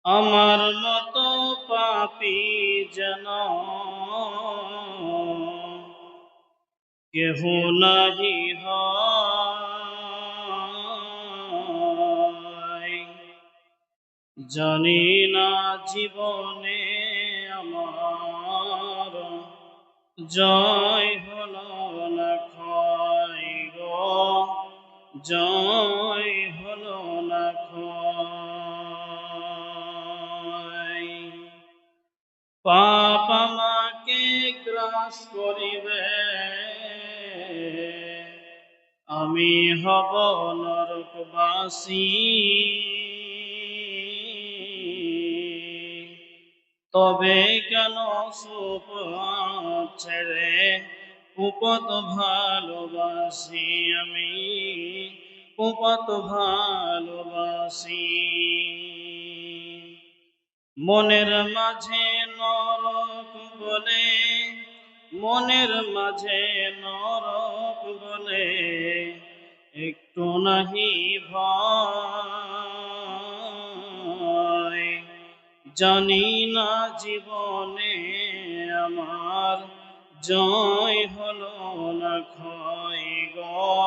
আমার মতো পাপী যেন কেহ নাহি হয়। জানি না জীবনে আমার জয় হলো না ক্ষয় গো, জয় হলো না ক্ষয়। পাপ আমাকে গ্রাস করিবে, আমি হব নরকবাসী। তবে কেন সুপথ ছেড়ে কুপথ ভালোবাসি আমি, কুপথ ভালোবাসি। মনের মাঝে নরক বলে, মনের মাঝে নরক বলে একটু নাহি ভয়। জানি না জীবনে আমার জয় হলো না ক্ষয় গো,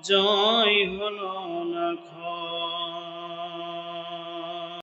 জয় হলো না ক্ষয়।